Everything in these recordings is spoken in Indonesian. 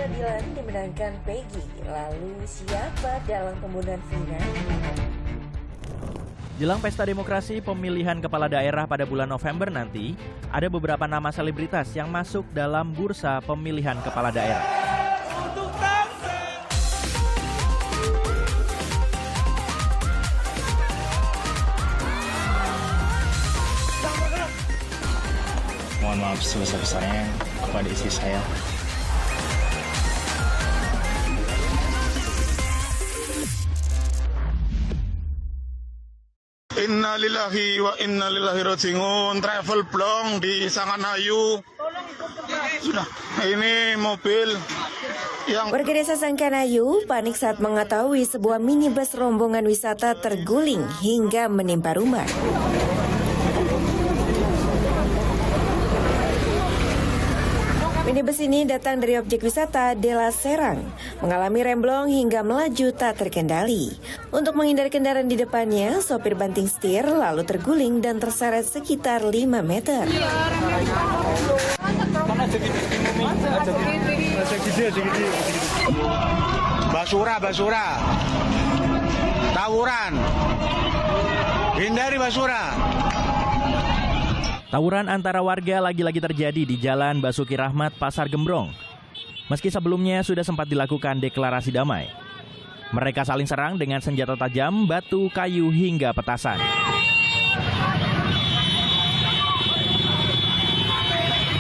pengadilan dimenangkan Peggy. Lalu siapa dalam pembunuhan Vina? Jelang pesta demokrasi pemilihan kepala daerah pada bulan November nanti, ada beberapa nama selebritas yang masuk dalam bursa pemilihan kepala daerah. Mohon maaf sebesar-besarnya kepada istri saya. Innalillahi wa innalillahi rajiun. Travel blong di Sanganayu. Sudah, ini mobil yang... Warga desa Sangkanayu panik saat mengetahui sebuah minibus rombongan wisata terguling hingga menimpa rumah. Minibus ini datang dari objek wisata Dela Serang, mengalami remblong hingga melaju tak terkendali. Untuk menghindari kendaraan di depannya, sopir banting setir lalu terguling dan terseret sekitar 5 meter. Basura, tawuran, hindari basura. Tawuran antara warga lagi-lagi terjadi di Jalan Basuki Rahmat, Pasar Gembrong. Meski sebelumnya sudah sempat dilakukan deklarasi damai. Mereka saling serang dengan senjata tajam, batu, kayu, hingga petasan.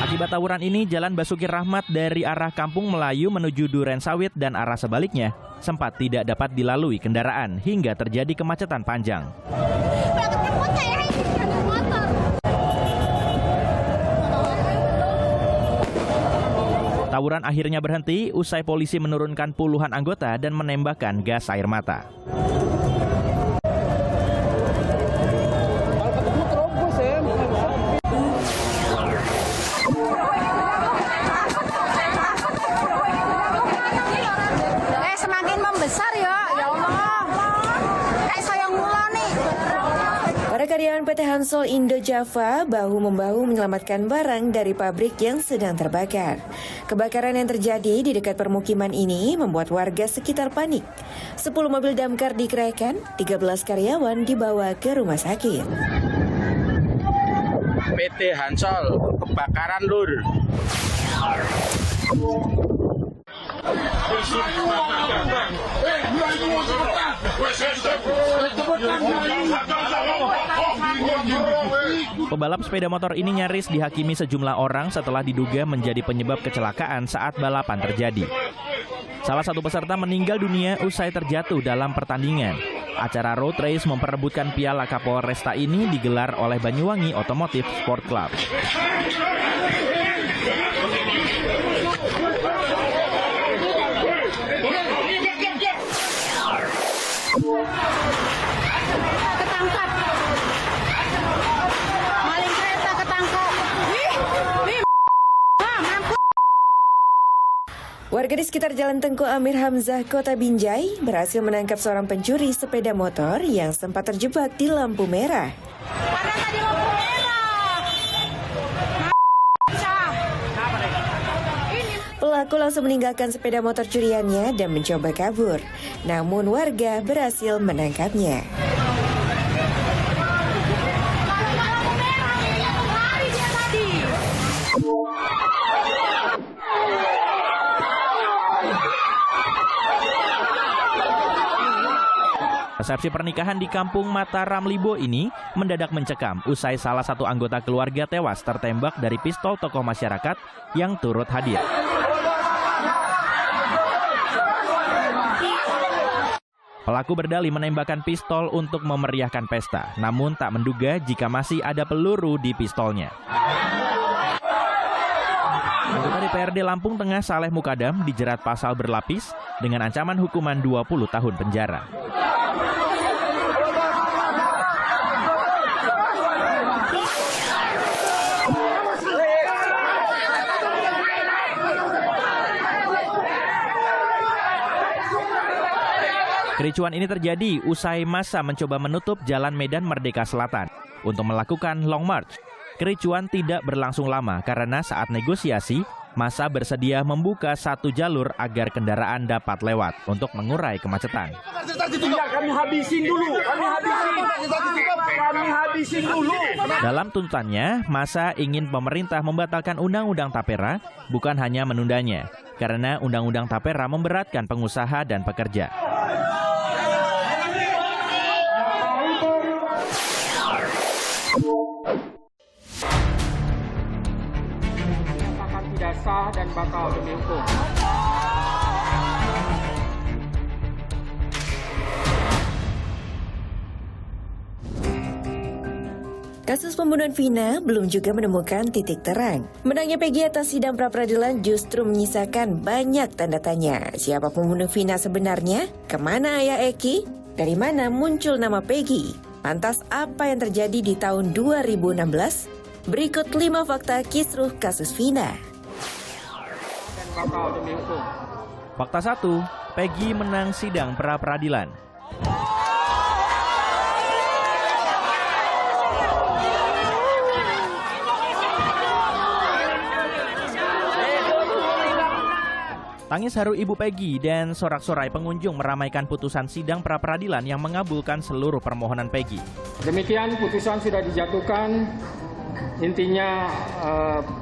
Akibat tawuran ini, Jalan Basuki Rahmat dari arah Kampung Melayu menuju Duren Sawit dan arah sebaliknya sempat tidak dapat dilalui kendaraan hingga terjadi kemacetan panjang. Tawuran akhirnya berhenti usai polisi menurunkan puluhan anggota dan menembakkan gas air mata. Semakin membesar ya Allah. Kayak sayang mula nih. Para karyawan PT Hansol Indo Java bahu-membahu menyelamatkan barang dari pabrik yang sedang terbakar. Kebakaran yang terjadi di dekat permukiman ini membuat warga sekitar panik. 10 mobil damkar dikerahkan, 13 karyawan dibawa ke rumah sakit. PT Hansol kebakaran lur. Pebalap sepeda motor ini nyaris dihakimi sejumlah orang setelah diduga menjadi penyebab kecelakaan saat balapan terjadi. Salah satu peserta meninggal dunia usai terjatuh dalam pertandingan. Acara road race memperebutkan piala Kapolresta ini digelar oleh Banyuwangi Otomotif Sport Club. Ketangkap. Maling kereta ketangkap. Warga di sekitar Jalan Tengku Amir Hamzah, Kota Binjai berhasil menangkap seorang pencuri sepeda motor yang sempat terjebak di lampu merah. Karena tadi lampu merah. Pelaku langsung meninggalkan sepeda motor curiannya dan mencoba kabur. Namun warga berhasil menangkapnya. Resepsi pernikahan di Kampung Mataram Libo ini mendadak mencekam usai salah satu anggota keluarga tewas tertembak dari pistol tokoh masyarakat yang turut hadir. Pelaku berdalih menembakkan pistol untuk memeriahkan pesta, namun tak menduga jika masih ada peluru di pistolnya. Anggota DPRD Lampung Tengah Saleh Mukadam dijerat pasal berlapis dengan ancaman hukuman 20 tahun penjara. Kericuan ini terjadi usai massa mencoba menutup Jalan Medan Merdeka Selatan untuk melakukan long march. Kericuan tidak berlangsung lama karena saat negosiasi, Massa bersedia membuka satu jalur agar kendaraan dapat lewat untuk mengurai kemacetan. Kami habisin dulu. Dalam tuntutannya, Massa ingin pemerintah membatalkan Undang-Undang Tapera, bukan hanya menundanya, karena Undang-Undang Tapera memberatkan pengusaha dan pekerja. Tidak sah dan bakal demi hukum. Kasus pembunuhan Vina belum juga menemukan titik terang. Menangnya Peggy atas sidang pra-peradilan justru menyisakan banyak tanda tanya. Siapa pembunuh Vina sebenarnya? Kemana ayah Eki? Dari mana muncul nama Peggy? Lantas apa yang terjadi di tahun 2016? Berikut 5 fakta kisruh kasus Vina. Fakta 1, Peggy menang sidang pra-peradilan. Tangis haru Ibu Peggy dan sorak-sorai pengunjung meramaikan putusan sidang pra-peradilan yang mengabulkan seluruh permohonan Peggy. Demikian putusan sudah dijatuhkan. Intinya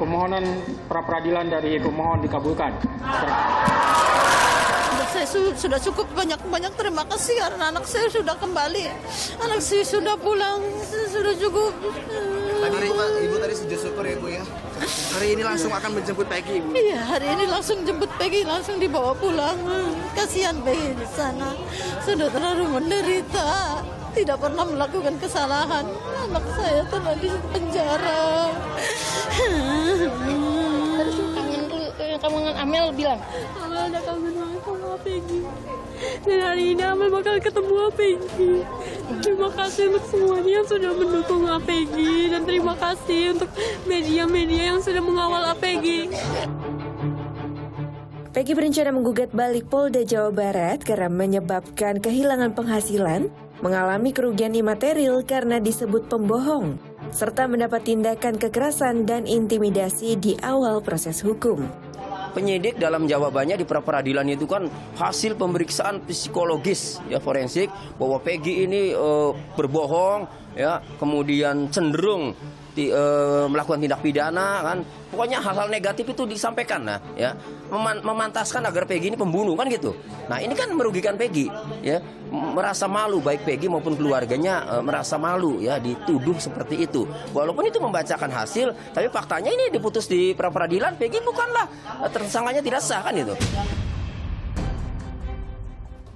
permohonan pra-peradilan dari pemohon dikabulkan. Saya sudah cukup banyak terima kasih karena anak saya sudah kembali. Anak saya sudah pulang, sudah cukup. Ibu tadi sujud syukur ya Bu ya. Hari ini langsung akan menjemput Peggy Ibu. Iya, hari ini langsung jemput Peggy, langsung dibawa pulang. Kasihan Peggy di sana. Sudah terlalu menderita. Tidak pernah melakukan kesalahan. Anak saya telah di penjara. Terus kangen Amel bilang, Amel udah kangen banget sama Peggy. Dan hari ini Amel bakal ketemu Peggy. Terima kasih untuk semuanya yang sudah mendukung Peggy. Dan terima kasih untuk media-media yang sudah mengawal Peggy. Peggy berencana menggugat balik Polda Jawa Barat karena menyebabkan kehilangan penghasilan, mengalami kerugian imaterial karena disebut pembohong, serta mendapat tindakan kekerasan dan intimidasi di awal proses hukum. Penyidik dalam jawabannya di pra-peradilan itu kan hasil pemeriksaan psikologis ya forensik bahwa Peggy ini berbohong ya, kemudian cenderung melakukan tindak pidana kan. Pokoknya hal-hal negatif itu disampaikan ya. Memantaskan agar Peggy ini pembunuh kan gitu. Nah, ini kan merugikan Peggy ya. Merasa malu baik Peggy maupun keluarganya merasa malu ya dituduh seperti itu. Walaupun itu membacakan hasil, tapi faktanya ini diputus di pra-peradilan Peggy bukanlah tersangkanya tidak sah kan itu.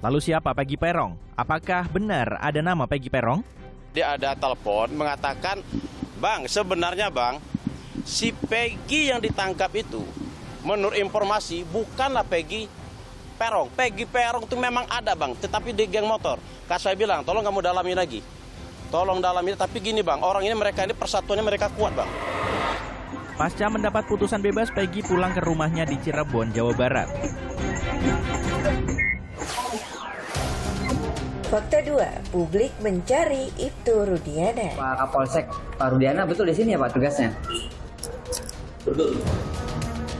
Lalu siapa Peggy Perong? Apakah benar ada nama Peggy Perong? Dia ada telepon mengatakan, "Bang, sebenarnya Bang, si Peggy yang ditangkap itu menurut informasi bukanlah Peggy Perong. Peggy Perong itu memang ada Bang, tetapi di geng motor." Kak saya bilang, tolong kamu dalami lagi. Tolong dalami, tapi gini Bang, orang ini persatuannya mereka kuat Bang. Pasca mendapat putusan bebas, Peggy pulang ke rumahnya di Cirebon, Jawa Barat. Fakta 2, publik mencari Ibtu Rudiana. Pak Kapolsek Pak Rudiana betul di sini ya Pak tugasnya? Betul.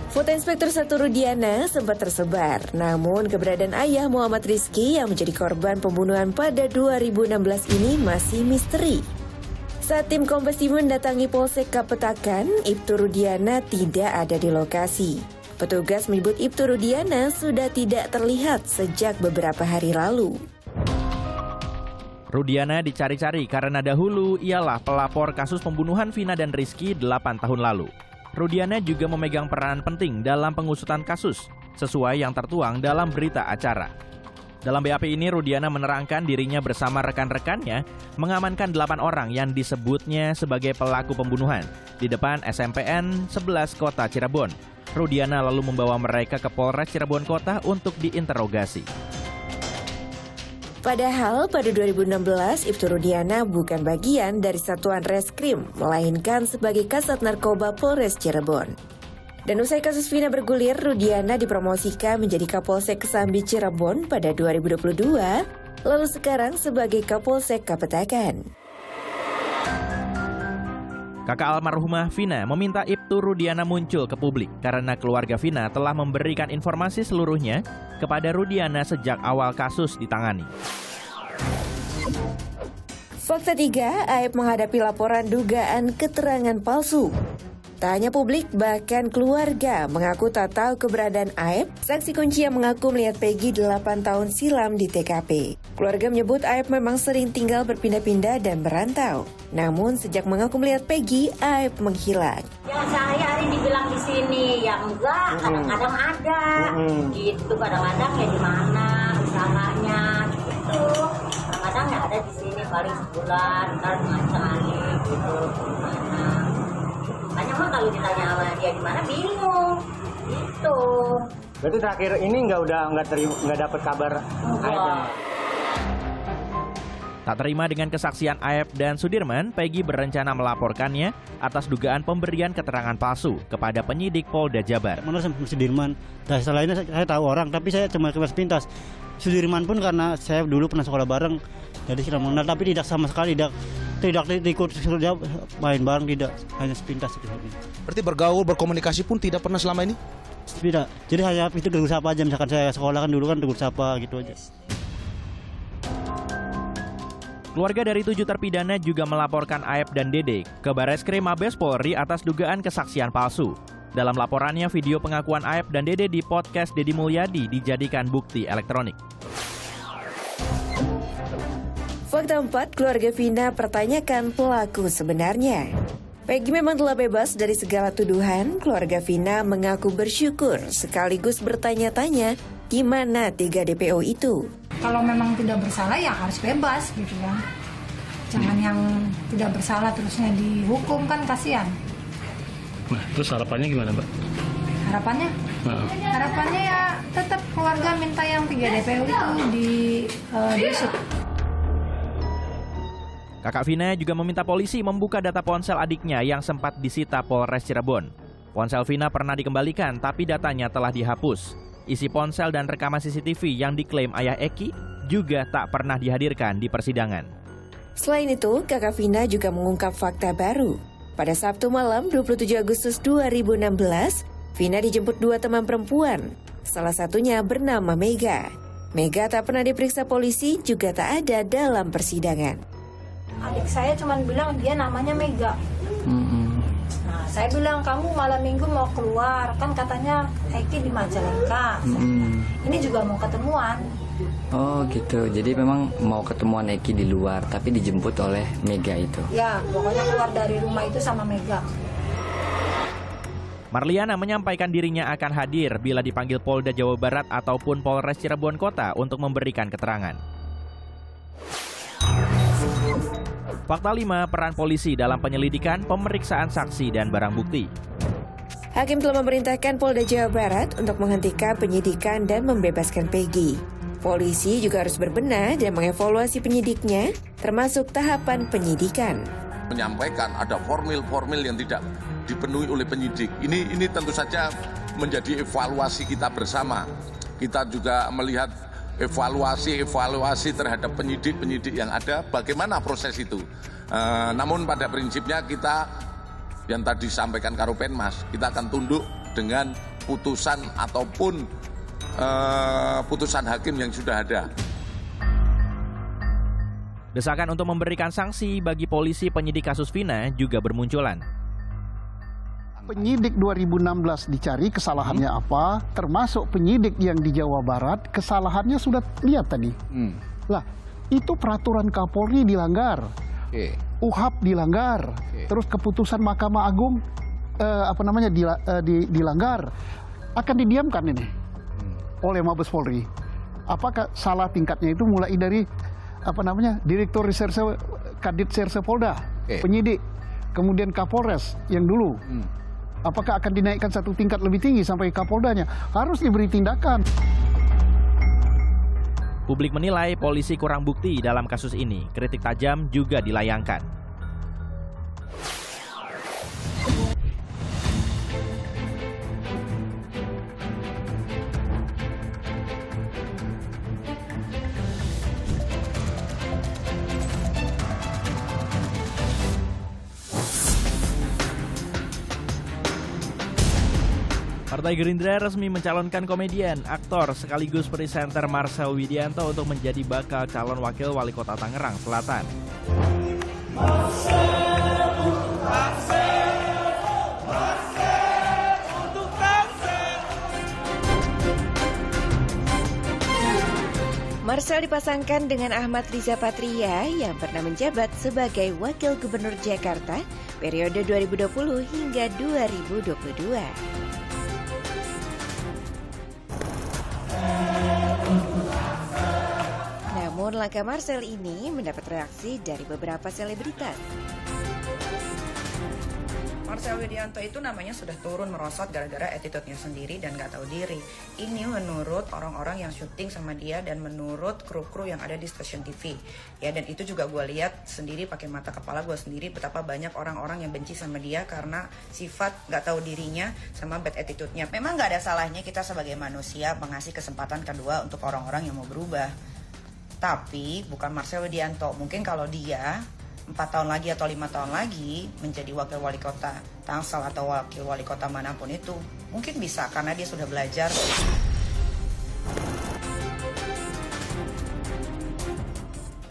Foto Inspektur 1 Rudiana sempat tersebar, namun keberadaan ayah Muhammad Rizky yang menjadi korban pembunuhan pada 2016 ini masih misteri. Saat tim Kompas TV mendatangi Polsek Kapetakan, Ibtu Rudiana tidak ada di lokasi. Petugas menyebut Ibtu Rudiana sudah tidak terlihat sejak beberapa hari lalu. Rudiana dicari-cari karena dahulu ialah pelapor kasus pembunuhan Vina dan Rizky 8 tahun lalu. Rudiana juga memegang peran penting dalam pengusutan kasus, sesuai yang tertuang dalam berita acara. Dalam BAP ini, Rudiana menerangkan dirinya bersama rekan-rekannya mengamankan 8 orang yang disebutnya sebagai pelaku pembunuhan di depan SMPN 11 Kota Cirebon. Rudiana lalu membawa mereka ke Polres Cirebon Kota untuk diinterogasi. Padahal pada 2016, Ibtu Rudiana bukan bagian dari Satuan Reskrim, melainkan sebagai Kasat Narkoba Polres Cirebon. Dan usai kasus Vina bergulir, Rudiana dipromosikan menjadi Kapolsek Kesambi Cirebon pada 2022, lalu sekarang sebagai Kapolsek Kapetakan. Kakak almarhumah Vina meminta Ibtu Rudiana muncul ke publik karena keluarga Vina telah memberikan informasi seluruhnya kepada Rudiana sejak awal kasus ditangani. Fakta 3, Aep menghadapi laporan dugaan keterangan palsu. Tak hanya publik, bahkan keluarga mengaku tak tahu keberadaan Aep. Saksi kunci yang mengaku melihat Peggy 8 tahun silam di TKP. Keluarga menyebut Aep memang sering tinggal berpindah-pindah dan berantau. Namun sejak mengaku melihat Peggy, Aep menghilang. Ya sehari-hari dibilang di sini, ya enggak, kadang-kadang ada. Gitu, kadang-kadang ya di mana usahanya gitu. Kadang-kadang ya ada di sini paling sebulan, ntar sekali gitu. Mana? Hanya mah kalau ditanya sama dia di mana bingung. Gitu. Berarti terakhir ini nggak dapat kabar Aep. Tak terima dengan kesaksian Aep dan Sudirman, Peggy berencana melaporkannya atas dugaan pemberian keterangan palsu kepada penyidik Polda Jabar. Menurut Sudirman, dan setelah ini saya tahu orang, tapi saya cuma sepintas. Sudirman pun karena saya dulu pernah sekolah bareng, jadi sudah mengenal, tapi tidak sama sekali tidak ikut main bareng, tidak, hanya sepintas. Berarti bergaul, berkomunikasi pun tidak pernah selama ini? Tidak, jadi hanya itu tegur sapa aja, misalkan saya sekolah kan dulu kan tegur sapa gitu aja. Keluarga dari 7 terpidana juga melaporkan Aep dan Dede ke Bareskrim Mabes Polri atas dugaan kesaksian palsu. Dalam laporannya, video pengakuan Aep dan Dede di podcast Deddy Mulyadi dijadikan bukti elektronik. Fakta 4, keluarga Vina pertanyakan pelaku sebenarnya. Peggy memang telah bebas dari segala tuduhan. Keluarga Vina mengaku bersyukur sekaligus bertanya-tanya gimana 3 DPO itu. Kalau memang tidak bersalah ya harus bebas gitu kan. Jangan yang tidak bersalah terusnya dihukum, kan kasihan. Nah, terus harapannya gimana, Mbak? Harapannya? Harapannya ya tetap keluarga minta yang 3 DPO itu diusut. Kakak Vina juga meminta polisi membuka data ponsel adiknya yang sempat disita Polres Cirebon. Ponsel Vina pernah dikembalikan, tapi datanya telah dihapus. Isi ponsel dan rekaman CCTV yang diklaim ayah Eki juga tak pernah dihadirkan di persidangan. Selain itu, kakak Vina juga mengungkap fakta baru. Pada Sabtu malam 27 Agustus 2016, Vina dijemput 2 teman perempuan. Salah satunya bernama Mega. Mega tak pernah diperiksa polisi, juga tak ada dalam persidangan. Adik saya cuma bilang dia namanya Mega. Nah, saya bilang kamu malam minggu mau keluar, kan katanya Eki di Majalengka. Ini juga mau ketemuan. Oh gitu, jadi memang mau ketemuan Eki di luar, tapi dijemput oleh Mega itu. Ya, pokoknya keluar dari rumah itu sama Mega. Marliana menyampaikan dirinya akan hadir bila dipanggil Polda Jawa Barat ataupun Polres Cirebon Kota untuk memberikan keterangan. Fakta 5, peran polisi dalam penyelidikan, pemeriksaan saksi dan barang bukti. Hakim telah memerintahkan Polda Jawa Barat untuk menghentikan penyidikan dan membebaskan Peggy. Polisi juga harus berbenah dan mengevaluasi penyidiknya, termasuk tahapan penyidikan. Menyampaikan ada formil-formil yang tidak dipenuhi oleh penyidik. Ini tentu saja menjadi evaluasi kita bersama. Kita juga melihat evaluasi terhadap penyidik yang ada, bagaimana proses itu. Namun pada prinsipnya kita, yang tadi disampaikan Karopenmas, kita akan tunduk dengan putusan ataupun putusan hakim yang sudah ada. Desakan untuk memberikan sanksi bagi polisi penyidik kasus Vina juga bermunculan. Penyidik 2016 dicari kesalahannya apa, termasuk penyidik yang di Jawa Barat, kesalahannya sudah lihat tadi. Lah, itu peraturan Kapolri dilanggar, UHAP dilanggar, terus keputusan Mahkamah Agung dilanggar. Akan didiamkan ini oleh Mabes Polri. Apakah salah tingkatnya itu mulai dari Direktur Reserse Kadit Serse Polda, penyidik, kemudian Kapolres yang dulu. Apakah akan dinaikkan 1 tingkat lebih tinggi sampai Kapoldanya? Harus diberi tindakan. Publik menilai polisi kurang bukti dalam kasus ini. Kritik tajam juga dilayangkan. Partai Gerindra resmi mencalonkan komedian, aktor, sekaligus presenter Marcel Widianto untuk menjadi bakal calon wakil wali kota Tangerang Selatan. Marcel dipasangkan dengan Ahmad Riza Patria yang pernah menjabat sebagai Wakil Gubernur Jakarta periode 2020 hingga 2022. Namun langkah Marcel ini mendapat reaksi dari beberapa selebritas. Marcel Widianto itu namanya sudah turun merosot gara-gara attitude-nya sendiri dan gak tahu diri. Ini menurut orang-orang yang syuting sama dia dan menurut kru-kru yang ada di stasiun TV. Ya, dan itu juga gue lihat sendiri pakai mata kepala gue sendiri betapa banyak orang-orang yang benci sama dia karena sifat gak tahu dirinya sama bad attitude-nya. Memang gak ada salahnya kita sebagai manusia mengasih kesempatan kedua untuk orang-orang yang mau berubah. Tapi bukan Marcel Widianto. Mungkin kalau dia 4 tahun lagi atau 5 tahun lagi menjadi wakil wali kota Tangsel atau wakil wali kota manapun itu, mungkin bisa karena dia sudah belajar.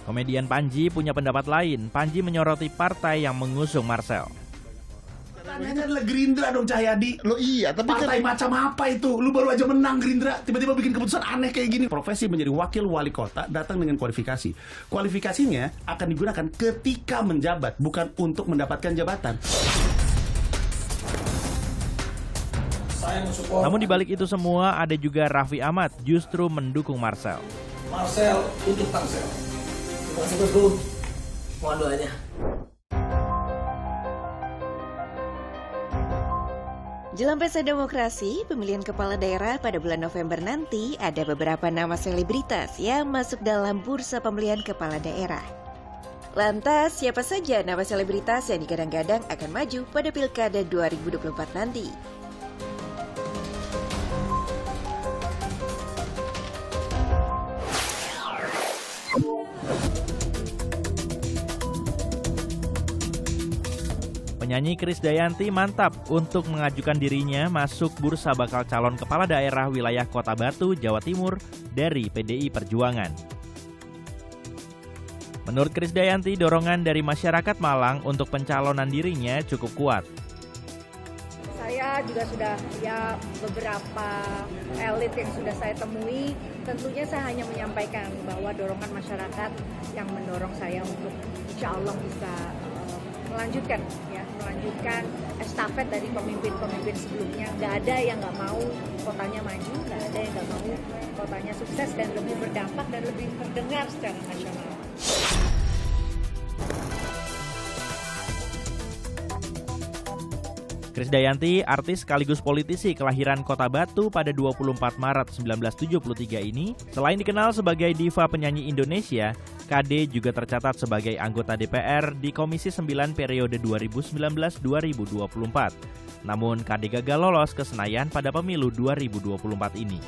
Komedian Panji punya pendapat lain. Panji menyoroti partai yang mengusung Marcel. Ini adalah Gerindra dong, Cahyadi. Lo iya, tapi partai macam apa itu? Lu baru aja menang Gerindra, tiba-tiba bikin keputusan aneh kayak gini. Profesi menjadi wakil wali kota datang dengan kualifikasi. Kualifikasinya akan digunakan ketika menjabat, bukan untuk mendapatkan jabatan. Namun di balik itu semua ada juga Raffi Ahmad justru mendukung Marcel. Marcel untuk Tangsel. Terima kasih bosku. Mohon doanya. Jelang pesta demokrasi, pemilihan kepala daerah pada bulan November nanti, ada beberapa nama selebritas yang masuk dalam bursa pemilihan kepala daerah. Lantas, siapa saja nama selebritas yang digadang-gadang akan maju pada Pilkada 2024 nanti? Penyanyi Krisdayanti mantap untuk mengajukan dirinya masuk bursa bakal calon kepala daerah wilayah Kota Batu, Jawa Timur dari PDI Perjuangan. Menurut Krisdayanti, dorongan dari masyarakat Malang untuk pencalonan dirinya cukup kuat. Saya juga sudah beberapa elit yang sudah saya temui, tentunya saya hanya menyampaikan bahwa dorongan masyarakat yang mendorong saya untuk insya Allah bisa melanjutkan estafet dari pemimpin-pemimpin sebelumnya. Nggak ada yang nggak mau kotanya maju, nggak ada yang nggak mau kotanya sukses dan lebih berdampak dan lebih terdengar secara nasional. Krisdayanti, artis sekaligus politisi kelahiran Kota Batu pada 24 Maret 1973 ini, selain dikenal sebagai diva penyanyi Indonesia, KD juga tercatat sebagai anggota DPR di Komisi 9 periode 2019-2024. Namun KD gagal lolos ke Senayan pada pemilu 2024 ini.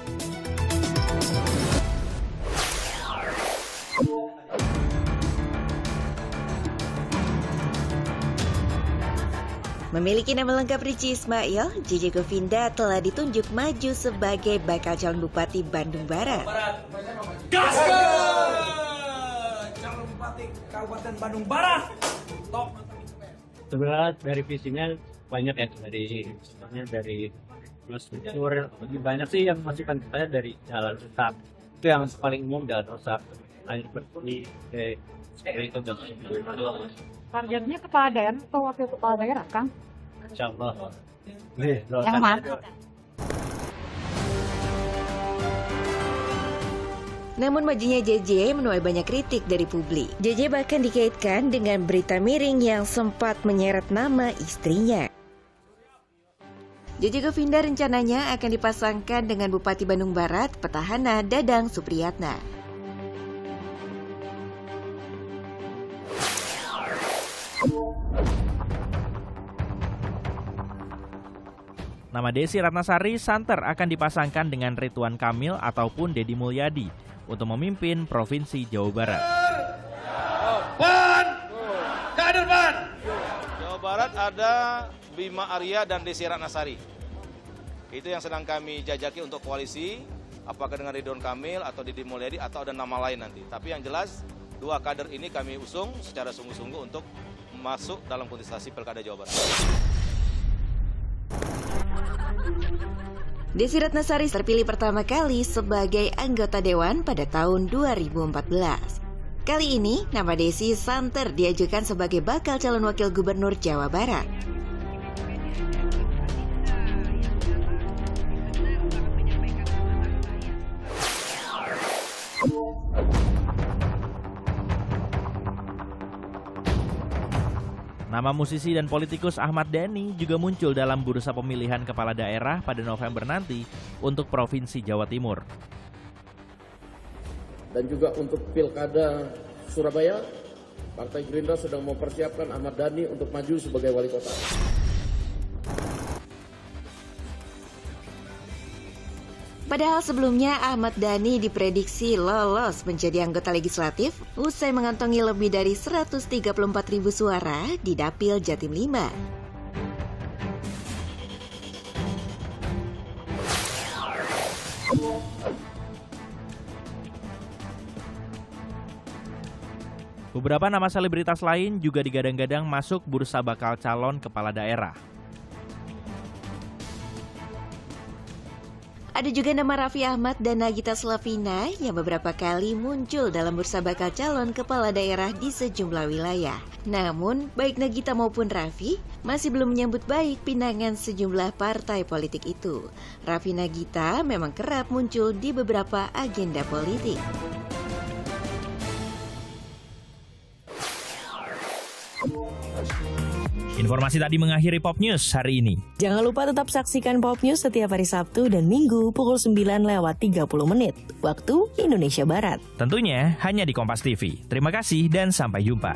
Memiliki nama lengkap Richie Ismail, JJ Govinda telah ditunjuk maju sebagai bakal calon Bupati Bandung Barat. Calon Bupati Kabupaten Bandung Barat. Top. Sebenarnya dari visinya banyak ya, dari infrastruktur, lebih banyak sih yang masukan kita dari jalan rusak. Itu yang paling umum, jalan rusak, air bersih, seperti itu. Targetnya kepala daerah atau wakil kepala daerah, Kang? Insya Allah. Yang mana? Namun majunya JJ menuai banyak kritik dari publik. JJ bahkan dikaitkan dengan berita miring yang sempat menyeret nama istrinya. JJ Govinda rencananya akan dipasangkan dengan Bupati Bandung Barat, petahana Dadang Supriyatna. Nama Desi Ratnasari Santer akan dipasangkan dengan Ridwan Kamil ataupun Deddy Mulyadi untuk memimpin Provinsi Jawa Barat. Kader Jawa Barat ada Bima Arya dan Desi Ratnasari. Itu yang sedang kami jajaki untuk koalisi, apakah dengan Ridwan Kamil atau Deddy Mulyadi atau ada nama lain nanti. Tapi yang jelas 2 kader ini kami usung secara sungguh-sungguh untuk masuk dalam kontestasi Pilkada Jawa Barat. Desi Ratnasari terpilih pertama kali sebagai anggota Dewan pada tahun 2014. Kali ini, nama Desi santer diajukan sebagai bakal calon wakil gubernur Jawa Barat. Nama musisi dan politikus Ahmad Dhani juga muncul dalam bursa pemilihan kepala daerah pada November nanti untuk Provinsi Jawa Timur. Dan juga untuk Pilkada Surabaya, Partai Gerindra sedang mempersiapkan Ahmad Dhani untuk maju sebagai wali kota. Padahal sebelumnya Ahmad Dhani diprediksi lolos menjadi anggota legislatif usai mengantongi lebih dari 134.000 suara di Dapil Jatim 5. Beberapa nama selebritas lain juga digadang-gadang masuk bursa bakal calon kepala daerah. Ada juga nama Raffi Ahmad dan Nagita Slavina yang beberapa kali muncul dalam bursa bakal calon kepala daerah di sejumlah wilayah. Namun, baik Nagita maupun Raffi masih belum menyambut baik pinangan sejumlah partai politik itu. Raffi Nagita memang kerap muncul di beberapa agenda politik. Informasi tadi mengakhiri Pop News hari ini. Jangan lupa tetap saksikan Pop News setiap hari Sabtu dan Minggu pukul 9:30 waktu Indonesia Barat. Tentunya hanya di Kompas TV. Terima kasih dan sampai jumpa.